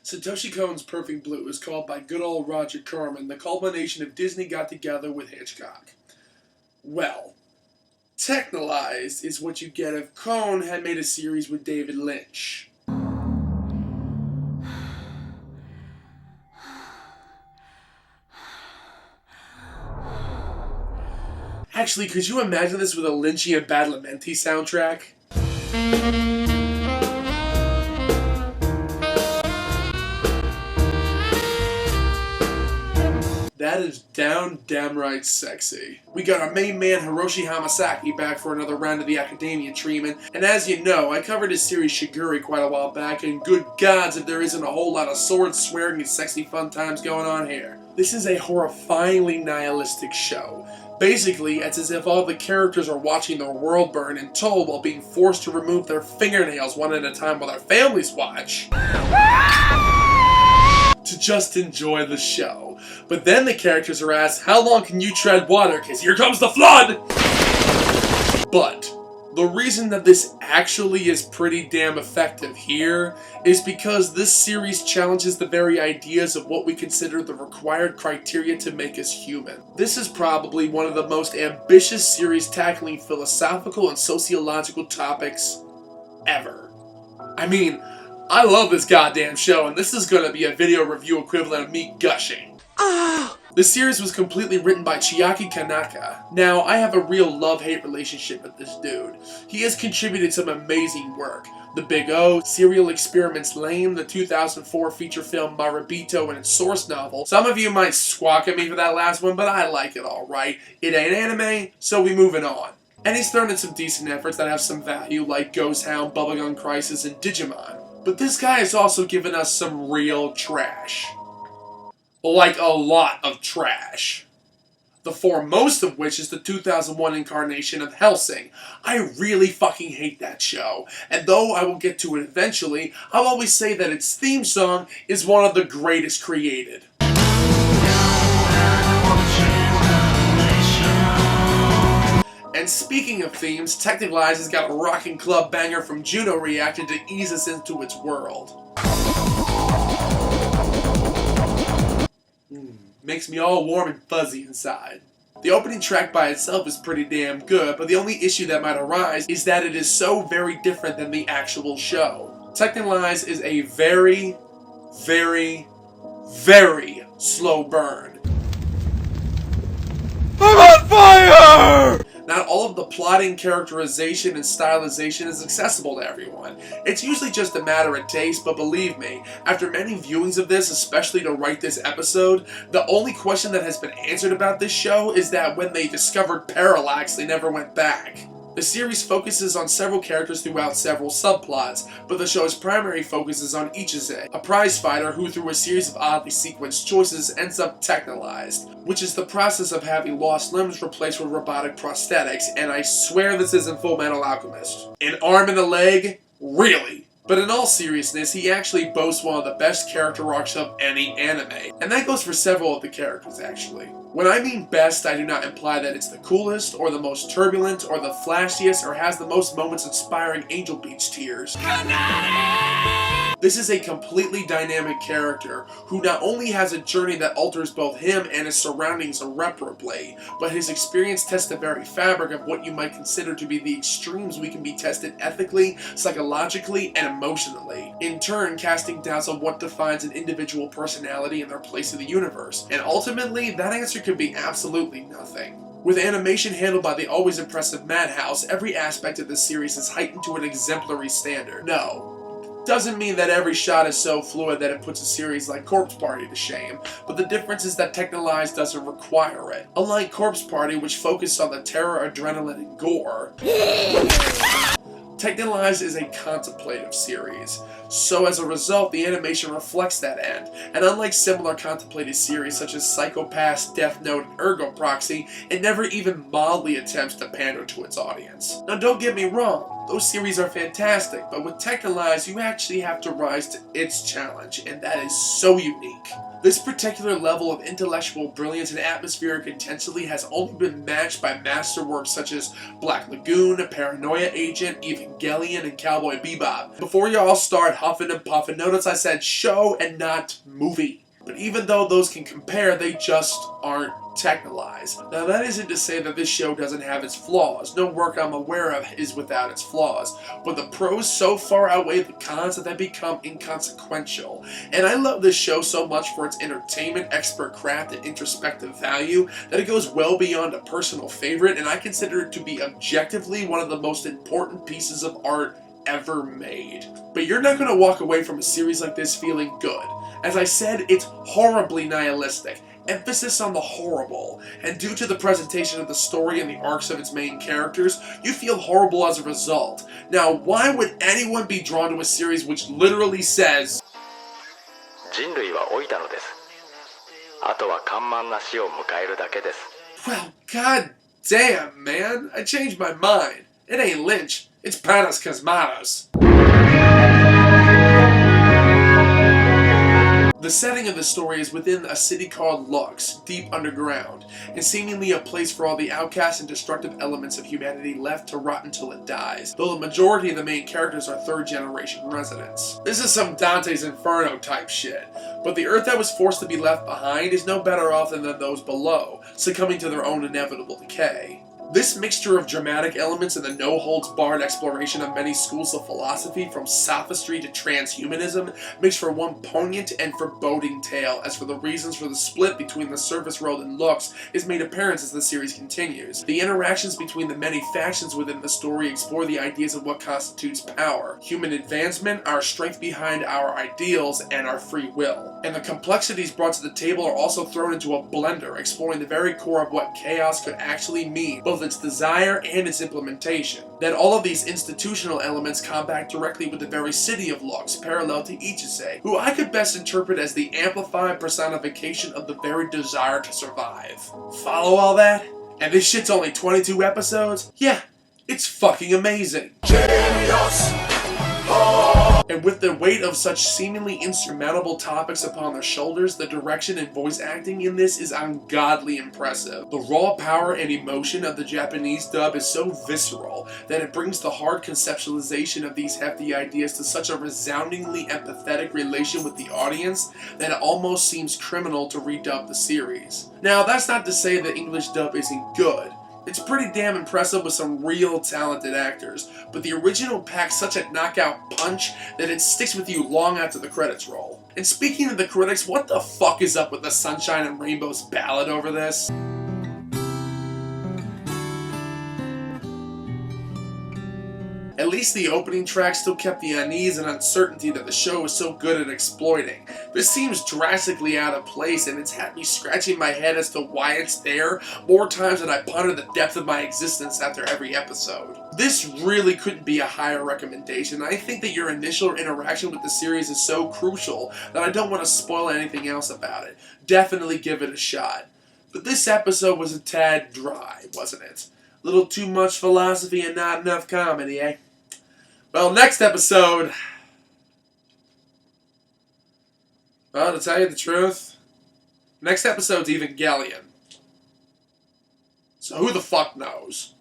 Satoshi Kon's Perfect Blue is called by good old Roger Corman the culmination of Disney got together with Hitchcock. Well, Technolyze is what you get if Kon had made a series with David Lynch. Actually, could you imagine this with a Lynchian Badalamenti soundtrack? That is damn right sexy. We got our main man Hiroshi Hamasaki back for another round of the Academia treatment, and as you know, I covered his series Shiguri quite a while back, and good gods if there isn't a whole lot of sword swearing and sexy fun times going on here. This is a horrifyingly nihilistic show. Basically, it's as if all the characters are watching their world burn in tow while being forced to remove their fingernails one at a time while their families watch. To just enjoy the show. But then the characters are asked, how long can you tread water? Cause here comes the flood! But the reason that this actually is pretty damn effective here is because this series challenges the very ideas of what we consider the required criteria to make us human. This is probably one of the most ambitious series tackling philosophical and sociological topics ever. I mean, I love this goddamn show, and this is gonna be a video review equivalent of me gushing. The series was completely written by Chiaki Konaka. Now, I have a real love-hate relationship with this dude. He has contributed some amazing work. The Big O, Serial Experiments Lane, the 2004 feature film Marabito and its source novel. Some of you might squawk at me for that last one, but I like it alright. It ain't anime, so we moving on. And he's thrown in some decent efforts that have some value, like Ghost Hound, Bubblegum Crisis, and Digimon. But this guy has also given us some real trash. Like a lot of trash. The foremost of which is the 2001 incarnation of Hellsing. I really fucking hate that show, and though I will get to it eventually, I'll always say that its theme song is one of the greatest created. And speaking of themes, Technolyze has got a rockin' club banger from Juno Reactor to ease us into its world. Makes me all warm and fuzzy inside. The opening track by itself is pretty damn good, but the only issue that might arise is that it is so very different than the actual show. Technolyze is a very, very, very slow burn. I'm on fire! Not all of the plotting, characterization, and stylization is accessible to everyone. It's usually just a matter of taste, but believe me, after many viewings of this, especially to write this episode, the only question that has been answered about this show is that when they discovered Parallax, they never went back. The series focuses on several characters throughout several subplots, but the show's primary focus is on Ichise, a prize fighter who through a series of oddly sequenced choices ends up technolyzed, which is the process of having lost limbs replaced with robotic prosthetics, and I swear this isn't Full Metal Alchemist. An arm and a leg? Really? But in all seriousness, he actually boasts one of the best character arcs of any anime. And that goes for several of the characters, actually. When I mean best, I do not imply that it's the coolest, or the most turbulent, or the flashiest, or has the most moments inspiring Angel Beach tears. This is a completely dynamic character, who not only has a journey that alters both him and his surroundings irreparably, but his experience tests the very fabric of what you might consider to be the extremes we can be tested ethically, psychologically, and emotionally, in turn casting doubts on what defines an individual personality and their place in the universe. And ultimately, that answer could be absolutely nothing. With animation handled by the always impressive Madhouse, every aspect of the series is heightened to an exemplary standard. No. Doesn't mean that every shot is so fluid that it puts a series like Corpse Party to shame, but the difference is that Technolyze doesn't require it. Unlike Corpse Party, which focused on the terror, adrenaline, and gore, Technolyze is a contemplative series, so as a result, the animation reflects that end, and unlike similar contemplative series such as Psycho-Pass, Death Note, and Ergo Proxy, it never even mildly attempts to pander to its audience. Now don't get me wrong, those series are fantastic, but with Technolyze, you actually have to rise to its challenge, and that is so unique. This particular level of intellectual brilliance and atmospheric intensity has only been matched by masterworks such as Black Lagoon, Paranoia Agent, Evangelion, and Cowboy Bebop. Before y'all start huffing and puffing, notice I said show and not movie. But even though those can compare, they just aren't Technolyze. Now that isn't to say that this show doesn't have its flaws. No work I'm aware of is without its flaws. But the pros so far outweigh the cons that they become inconsequential. And I love this show so much for its entertainment, expert craft, and introspective value that it goes well beyond a personal favorite, and I consider it to be objectively one of the most important pieces of art ever made. But you're not going to walk away from a series like this feeling good. As I said, it's horribly nihilistic. Emphasis on the horrible, and due to the presentation of the story and the arcs of its main characters, you feel horrible as a result. Now, why would anyone be drawn to a series which literally says, 人類は老いたのです。あとは緩慢な死を迎えるだけです. Well, god damn, man. I changed my mind. It ain't Lynch, it's Panos Cosmatos. The setting of the story is within a city called Lux, deep underground, and seemingly a place for all the outcasts and destructive elements of humanity left to rot until it dies, though the majority of the main characters are third-generation residents. This is some Dante's Inferno type shit, but the Earth that was forced to be left behind is no better off than those below, succumbing to their own inevitable decay. This mixture of dramatic elements and the no-holds-barred exploration of many schools of philosophy, from sophistry to transhumanism, makes for one poignant and foreboding tale, as for the reasons for the split between the surface world and Lux is made apparent as the series continues. The interactions between the many factions within the story explore the ideas of what constitutes power, human advancement, our strength behind our ideals, and our free will. And the complexities brought to the table are also thrown into a blender, exploring the very core of what chaos could actually mean, both its desire and its implementation. Then all of these institutional elements combat directly with the very city of Lux, parallel to Ichise, who I could best interpret as the amplified personification of the very desire to survive. Follow all that? And this shit's only 22 episodes? Yeah, it's fucking amazing. Genius! And with the weight of such seemingly insurmountable topics upon their shoulders, the direction and voice acting in this is ungodly impressive. The raw power and emotion of the Japanese dub is so visceral that it brings the hard conceptualization of these hefty ideas to such a resoundingly empathetic relation with the audience that it almost seems criminal to redub the series. Now, that's not to say the English dub isn't good. It's pretty damn impressive with some real talented actors, but the original packs such a knockout punch that it sticks with you long after the credits roll. And speaking of the critics, what the fuck is up with the Sunshine and Rainbows ballad over this? At least the opening track still kept the unease and uncertainty that the show was so good at exploiting. This seems drastically out of place, and it's had me scratching my head as to why it's there more times than I ponder the depth of my existence after every episode. This really couldn't be a higher recommendation. I think that your initial interaction with the series is so crucial that I don't want to spoil anything else about it. Definitely give it a shot. But this episode was a tad dry, wasn't it? A little too much philosophy and not enough comedy, eh? Well, next episode... Well, to tell you the truth, next episode's Evangelion. So who the fuck knows?